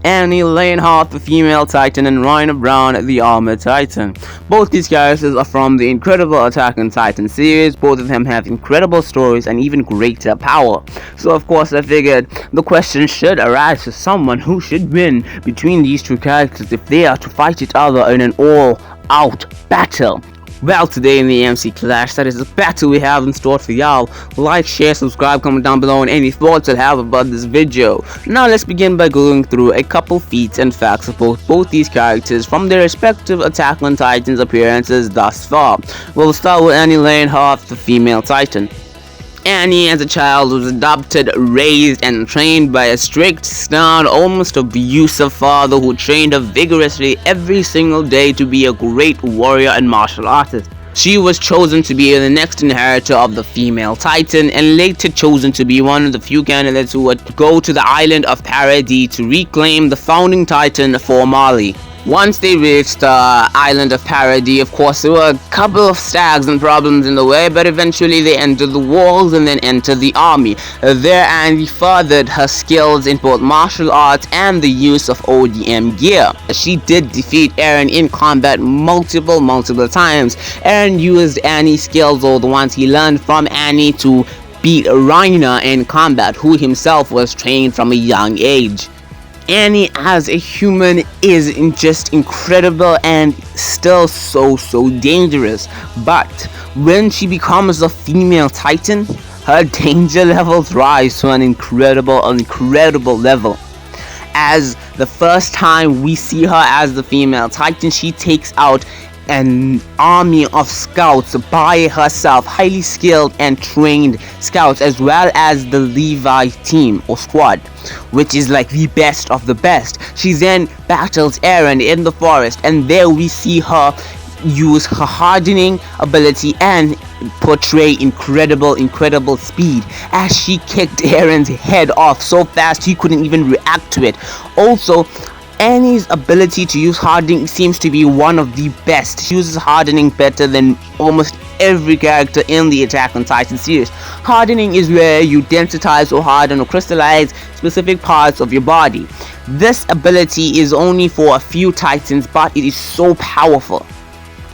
Annie Lionheart, the female Titan, and Rhino Brown, the armored Titan. Both these characters are from the incredible Attack on Titan series. Both of them have incredible stories and even greater power. So of course I figured the question should arise to someone who should win between these two characters if they are to fight each other in an all-out battle. Well, today in the MC Clash, that is the battle we have in store for y'all. Like, share, subscribe, comment down below on any thoughts you have about this video. Now let's begin by going through a couple feats and facts of both these characters from their respective Attack on Titan's appearances thus far. We'll start with Annie Lionheart, the female Titan. Annie, as a child, was adopted, raised, and trained by a strict, stern, almost abusive father who trained her vigorously every single day to be a great warrior and martial artist. She was chosen to be the next inheritor of the female Titan, and later chosen to be one of the few candidates who would go to the island of Paradis to reclaim the founding Titan for Mali. Once they reached the island of Paradis, of course, there were a couple of snags and problems in the way, but eventually they entered the walls and then entered the army. There, Annie furthered her skills in both martial arts and the use of ODM gear. She did defeat Eren in combat multiple times. Eren used Annie's skills, or the ones he learned from Annie, to beat Reiner in combat, who himself was trained from a young age. Annie as a human is just incredible and still so dangerous, but when she becomes a female Titan, her danger levels rise to an incredible level. As the first time we see her as the female Titan, she takes out an army of scouts by herself, highly skilled and trained scouts, as well as the Levi team or squad, which is like the best of the best. She then battles Eren in the forest, and there we see her use her hardening ability and portray incredible speed, as she kicked Eren's head off so fast he couldn't even react to it. Also, Annie's ability to use hardening seems to be one of the best. She uses hardening better than almost every character in the Attack on Titan series. Hardening is where you densitize or harden or crystallize specific parts of your body. This ability is only for a few Titans, but it is so powerful.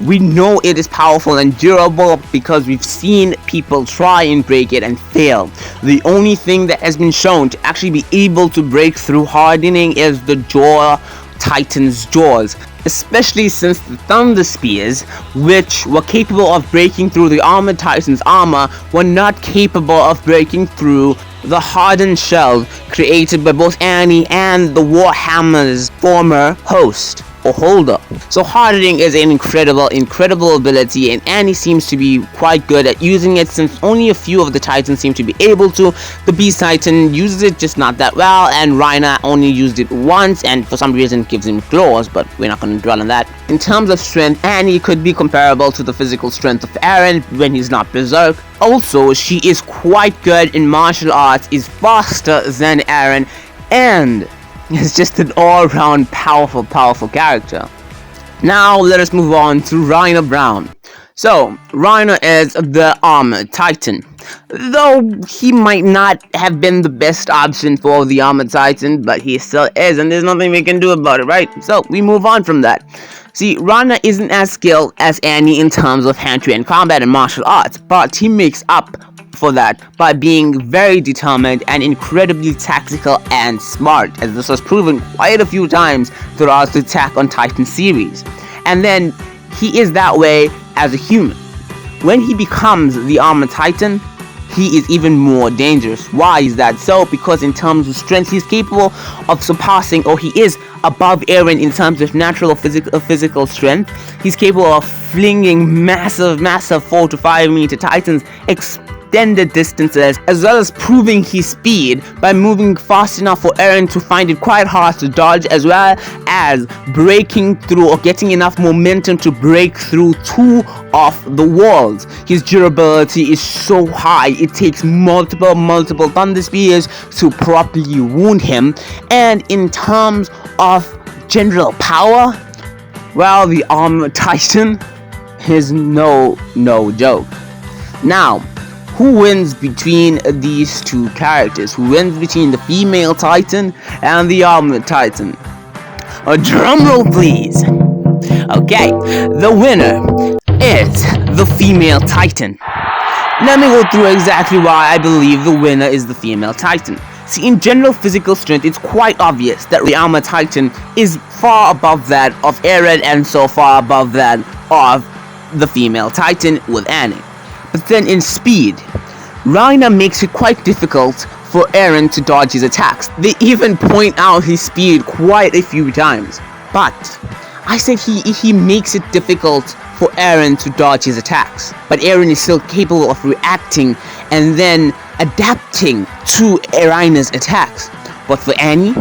We know it is powerful and durable because we've seen people try and break it and fail. The only thing that has been shown to actually be able to break through hardening is the Jaw Titan's jaws, especially since the Thunder Spears, which were capable of breaking through the Armored Titan's armor, were not capable of breaking through the hardened shell created by both Annie and the Warhammer's former host or holder. So hardening is an incredible ability, and Annie seems to be quite good at using it, since only a few of the Titans seem to be able to. The Beast Titan uses it, just not that well, and Reiner only used it once, and for some reason it gives him claws, but we're not going to dwell on that. In terms of strength, Annie could be comparable to the physical strength of Eren when he's not berserk. Also, she is quite good in martial arts, is faster than Eren, and is just an all-round powerful character. Now let us move on to Rhino Brown. So, Reiner is the Armored Titan. Though he might not have been the best option for the Armored Titan, but he still is, and there's nothing we can do about it, right? So, we move on from that. See, Reiner isn't as skilled as Annie in terms of hand-to-hand combat and martial arts, but he makes up for that by being very determined and incredibly tactical and smart, as this was proven quite a few times throughout the Attack on Titan series. And then he is that way as a human. When he becomes the Armored Titan, he is even more dangerous. Why is that so? Because in terms of strength, he's capable of surpassing, or he is above Eren in terms of natural or physical strength. He's capable of flinging massive 4 to 5 meter Titans extended distances, as well as proving his speed by moving fast enough for Eren to find it quite hard to dodge, as well as breaking through or getting enough momentum to break through 2 of the walls. His durability is so high, it takes multiple Thunder Spears to properly wound him. And in terms of general power, well, the Armored Titan is no joke. Now, who wins between these two characters? Who wins between the female Titan and the Armored Titan? A drum roll, please. Okay, the winner is the female Titan. Let me go through exactly why I believe the winner is the female Titan. See, in general physical strength, it's quite obvious that the Armored Titan is far above that of Eren and so far above that of the female Titan with Annie. But then in speed, Reiner makes it quite difficult for Eren to dodge his attacks. They even point out his speed quite a few times. But I said he makes it difficult for Eren to dodge his attacks. But Eren is still capable of reacting and then adapting to Reiner's attacks. But for Annie,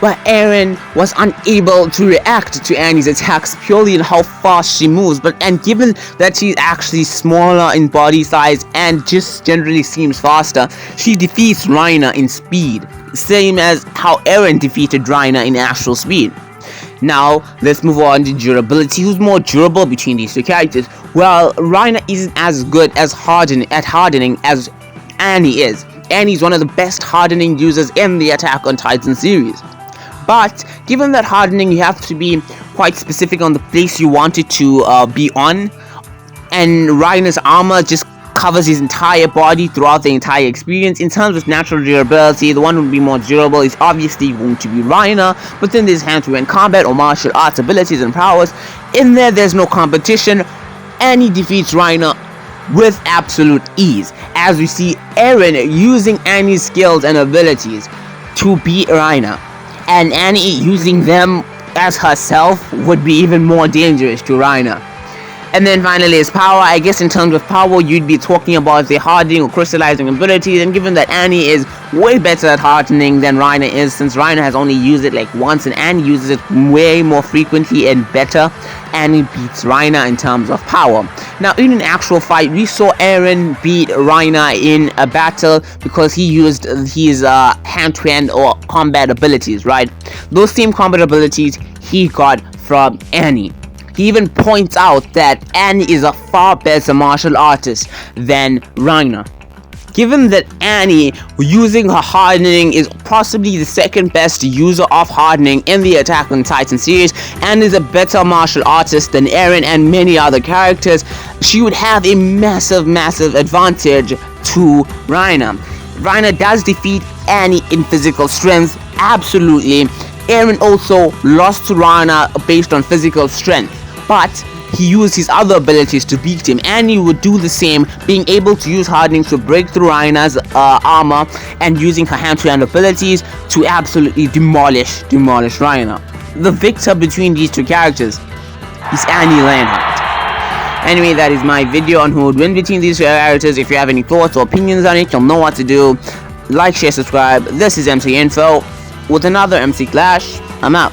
well, Eren was unable to react to Annie's attacks purely in how fast she moves. And given that she's actually smaller in body size and just generally seems faster, she defeats Reiner in speed, same as how Eren defeated Reiner in actual speed. Now, let's move on to durability. Who's more durable between these two characters? Well, Reiner isn't as good as hardening as Annie is. Annie's one of the best hardening users in the Attack on Titan series. But given that hardening, you have to be quite specific on the place you want it to be on, and Reiner's armor just covers his entire body throughout the entire experience. In terms of natural durability, the one who would be more durable is obviously going to be Reiner, but then there's hand-to-hand combat or martial arts abilities and powers. In there's no competition, and he defeats Reiner with absolute ease, as we see Eren using Annie's skills and abilities to beat Reiner, and Annie using them as herself would be even more dangerous to Reiner. And then finally his power. I guess in terms of power, you'd be talking about the hardening or crystallizing abilities, and given that Annie is way better at hardening than Reiner is, since Reiner has only used it like once and Annie uses it way more frequently and better, Annie beats Reiner in terms of power. Now, in an actual fight, we saw Eren beat Reiner in a battle because he used his hand-to-hand or combat abilities, right? Those same combat abilities he got from Annie. He even points out that Annie is a far better martial artist than Reiner. Given that Annie, using her hardening, is possibly the second best user of hardening in the Attack on Titan series and is a better martial artist than Eren and many other characters, she would have a massive advantage to Reiner. Reiner does defeat Annie in physical strength, absolutely. Eren also lost to Reiner based on physical strength, but he used his other abilities to beat him. Annie would do the same, being able to use hardening to break through Reiner's armor and using her hand-to-hand abilities to absolutely demolish Reiner. The victor between these two characters is Annie Leonhardt. Anyway, that is my video on who would win between these two characters. If you have any thoughts or opinions on it, you'll know what to do. Like, share, subscribe. This is MC Info with another MC Clash. I'm out.